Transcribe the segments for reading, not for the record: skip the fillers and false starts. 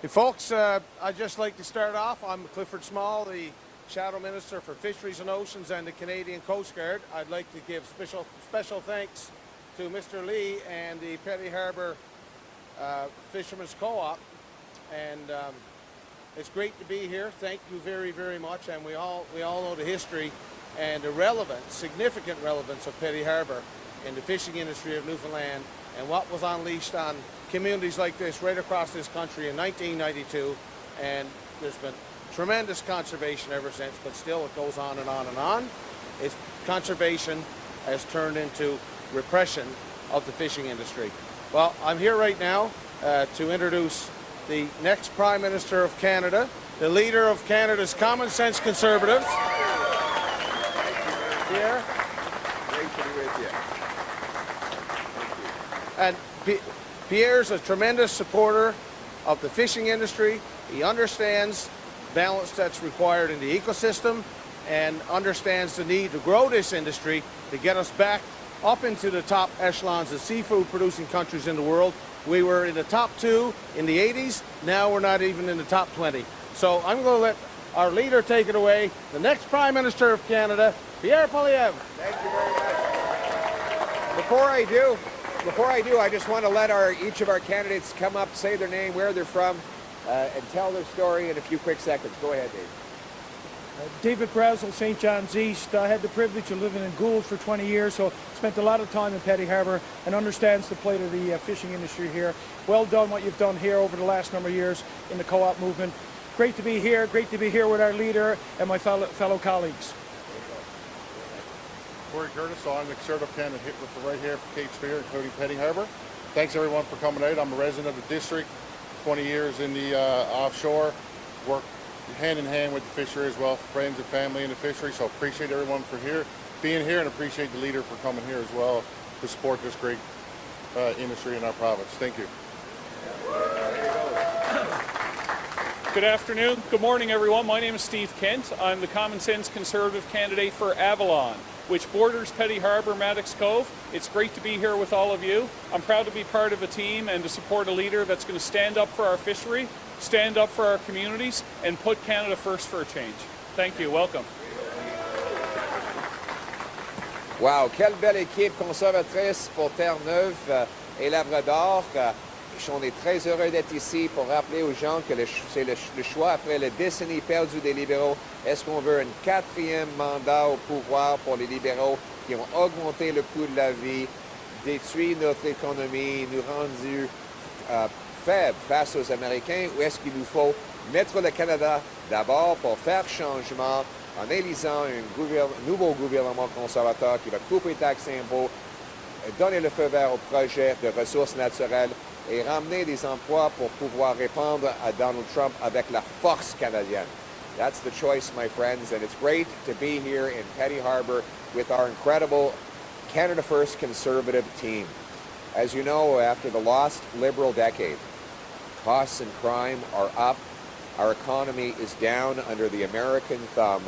Hey folks, I'd just like to start off. I'm Clifford Small, the Shadow Minister for Fisheries and Oceans and the Canadian Coast Guard. I'd like to give special thanks to Mr. Lee and the Petty Harbour Fishermen's Co-op. And it's great to be here. Thank you very, very much. And we all know the history and the relevance, significant relevance of Petty Harbour in the fishing industry of Newfoundland and what was unleashed on communities like this right across this country in 1992. And there's been tremendous conservation ever since, but still it goes on and on and on. It's conservation has turned into repression of the fishing industry. Well, I'm here right now to introduce the next Prime Minister of Canada, the leader of Canada's Common Sense Conservatives. Pierre. Great to be with you. And Pierre's a tremendous supporter of the fishing industry. He understands balance that's required in the ecosystem and understands the need to grow this industry to get us back up into the top echelons of seafood producing countries in the world. We were in the top 2 in the 80s. Now we're not even in the top 20. So I'm going to let our leader take it away, the next Prime Minister of Canada, Pierre Poilievre. Thank you very much. Before I do, I just want to let each of our candidates come up, say their name, where they're from, and tell their story in a few quick seconds. Go ahead, Dave. David Brazel, St. John's East. I had the privilege of living in Gould for 20 years, so spent a lot of time in Petty Harbour and understands the plight of the fishing industry here. Well done what you've done here over the last number of years in the co-op movement. Great to be here with our leader and my fellow colleagues. Corey Curtis, so I'm the conservative candidate hit with the right here for Cape Spear, including Petty Harbour. Thanks everyone for coming out. I'm a resident of the district, 20 years in the offshore, work hand in hand with the fishery as well, friends and family in the fishery, so appreciate everyone for being here and appreciate the leader for coming here as well to support this great industry in our province. Thank you. Good afternoon. Good morning, everyone. My name is Steve Kent. I'm the Common Sense Conservative candidate for Avalon, which borders Petty Harbour-Maddox Cove. It's great to be here with all of you. I'm proud to be part of a team and to support a leader that's going to stand up for our fishery, stand up for our communities, and put Canada first for a change. Thank you. Welcome. Wow, quelle belle équipe conservatrice pour Terre-Neuve et Labrador. On est très heureux d'être ici pour rappeler aux gens que c'est le choix après la décennie perdue des libéraux. Est-ce qu'on veut un 4e mandat au pouvoir pour les libéraux qui ont augmenté le coût de la vie, détruit notre économie, nous rendu faibles face aux Américains, ou est-ce qu'il nous faut mettre le Canada d'abord pour faire changement en élisant un nouveau gouvernement conservateur qui va couper taxes et impôts, donner le feu vert au projet de ressources naturelles et ramener des emplois pour pouvoir répondre à Donald Trump avec la force canadienne. That's the choice, my friends, and it's great to be here in Petty Harbour with our incredible Canada First Conservative team. As you know, after the lost Liberal decade, costs and crime are up. Our economy is down under the American thumb.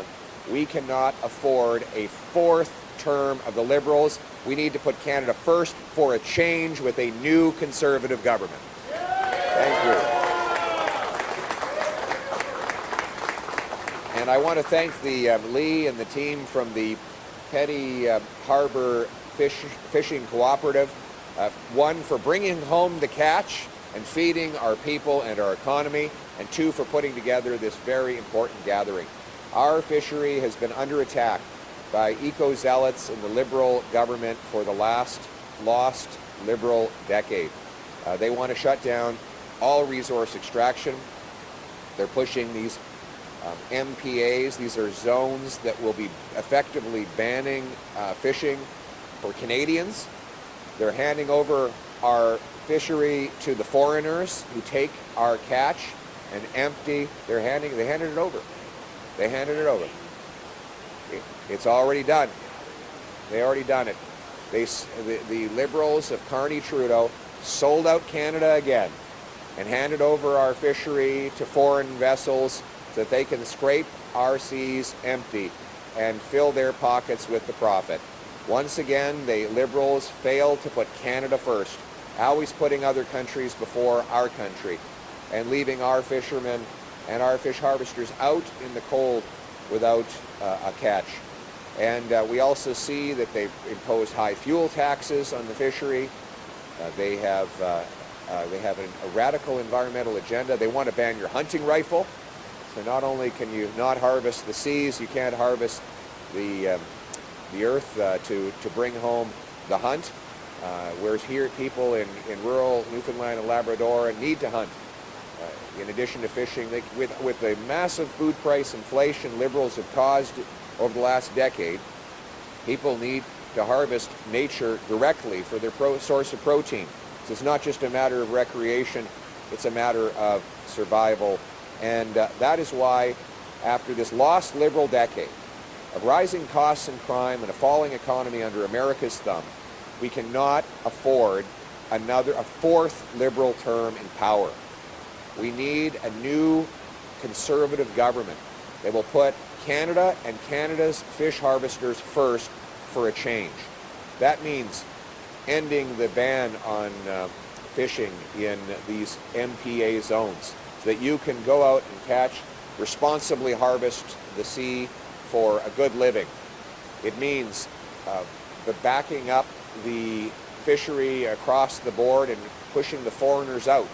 We cannot afford a 4th term of the Liberals. We need to put Canada first for a change with a new Conservative government. Thank you. And I want to thank the Lee and the team from the Petty Harbour Fishing Cooperative. 1, for bringing home the catch and feeding our people and our economy, and 2, for putting together this very important gathering. Our fishery has been under attack by eco-zealots in the Liberal government for the last lost Liberal decade. They want to shut down all resource extraction. They're pushing these MPAs. These are zones that will be effectively banning fishing for Canadians. They're handing over our fishery to the foreigners who take our catch and empty. They handed it over. They handed it over. It's already done. They already done it. The Liberals of Carney Trudeau sold out Canada again and handed over our fishery to foreign vessels so that they can scrape our seas empty and fill their pockets with the profit. Once again, the Liberals failed to put Canada first, always putting other countries before our country. and leaving our fishermen and our fish harvesters out in the cold without a catch. And we also see that they've imposed high fuel taxes on the fishery. They have a radical environmental agenda. They want to ban your hunting rifle. So not only can you not harvest the seas, you can't harvest the earth to bring home the hunt. Whereas here, people in rural Newfoundland and Labrador need to hunt. In addition to fishing, with the massive food price inflation Liberals have caused over the last decade, people need to harvest nature directly for their source of protein. So it's not just a matter of recreation, it's a matter of survival. And that is why, after this lost Liberal decade of rising costs and crime and a falling economy under America's thumb, we cannot afford a fourth Liberal term in power. We need a new Conservative government that will put Canada and Canada's fish harvesters first for a change. That means ending the ban on fishing in these MPA zones so that you can go out and catch, responsibly harvest the sea for a good living. It means the backing up the fishery across the board and pushing the foreigners out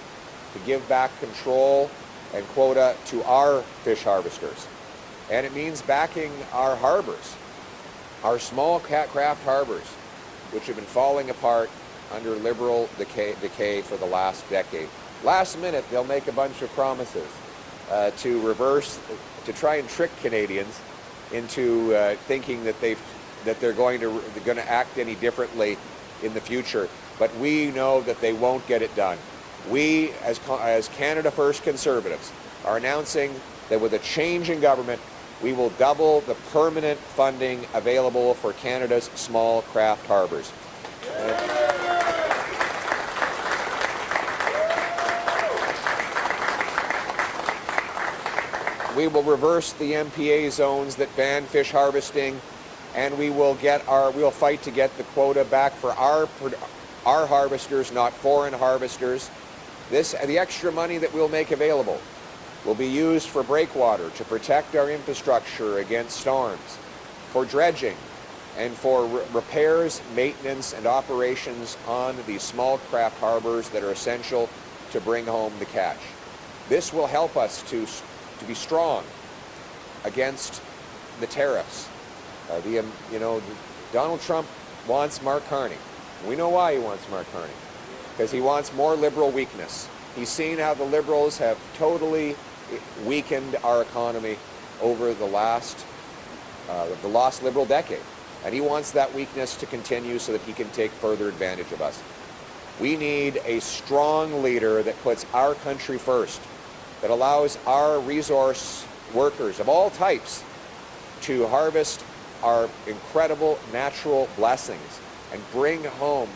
to give back control and quota to our fish harvesters. And it means backing our harbors, our small craft harbors, which have been falling apart under Liberal decay for the last decade. Last minute, they'll make a bunch of promises to try and trick Canadians into thinking that they're going to act any differently in the future. But we know that they won't get it done. We, as Canada First Conservatives, are announcing that with a change in government, we will double the permanent funding available for Canada's small craft harbors. We will reverse the MPA zones that ban fish harvesting, and we'll fight to get the quota back for our harvesters, not foreign harvesters. The extra money that we'll make available will be used for breakwater to protect our infrastructure against storms, for dredging, and for repairs, maintenance, and operations on these small craft harbors that are essential to bring home the catch. This will help us to be strong against the tariffs. Donald Trump wants Mark Carney. We know why he wants Mark Carney. Because he wants more Liberal weakness. He's seen how the Liberals have totally weakened our economy over the lost Liberal decade. And he wants that weakness to continue so that he can take further advantage of us. We need a strong leader that puts our country first, that allows our resource workers of all types to harvest our incredible natural blessings and bring home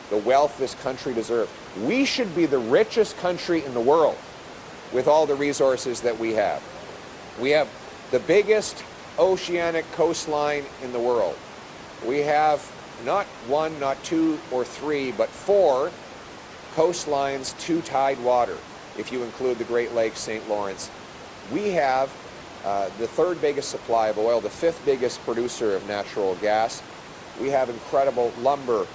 the wealth this country deserves. We should be the richest country in the world with all the resources that we have. We have the biggest oceanic coastline in the world. We have not one, not two or three, but 4 coastlines to tidewater, if you include the Great Lakes, St. Lawrence. We have the 3rd biggest supply of oil, the 5th biggest producer of natural gas. We have incredible lumber,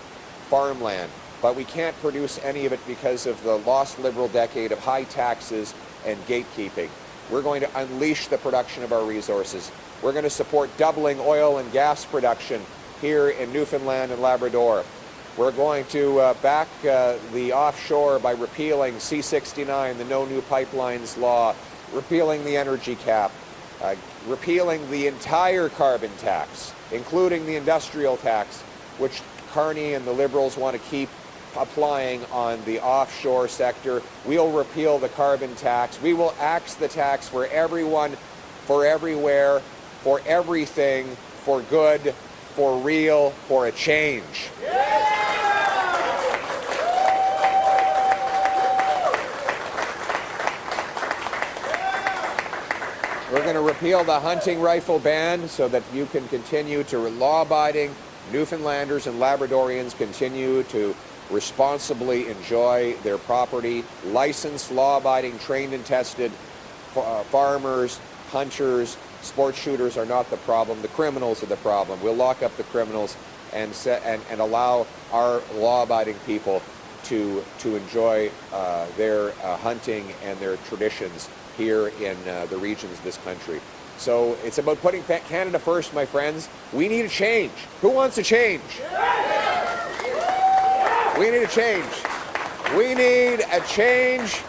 farmland, but we can't produce any of it because of the lost Liberal decade of high taxes and gatekeeping. We're going to unleash the production of our resources. We're going to support doubling oil and gas production here in Newfoundland and Labrador. We're going to back the offshore by repealing C-69, the No New Pipelines law, repealing the energy cap, repealing the entire carbon tax, including the industrial tax, which Carney and the Liberals want to keep applying on the offshore sector. We'll repeal the carbon tax. We will axe the tax for everyone, for everywhere, for everything, for good, for real, for a change. We're going to repeal the hunting rifle ban so that you can continue to law-abiding Newfoundlanders and Labradorians continue to responsibly enjoy their property. Licensed, law-abiding, trained and tested farmers, hunters, sports shooters are not the problem. The criminals are the problem. We'll lock up the criminals and allow our law-abiding people to enjoy their hunting and their traditions here in the regions of this country. So it's about putting Canada first, my friends. We need a change. Who wants a change? We need a change. We need a change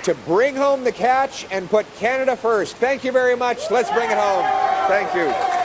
to bring home the catch and put Canada first. Thank you very much. Let's bring it home. Thank you.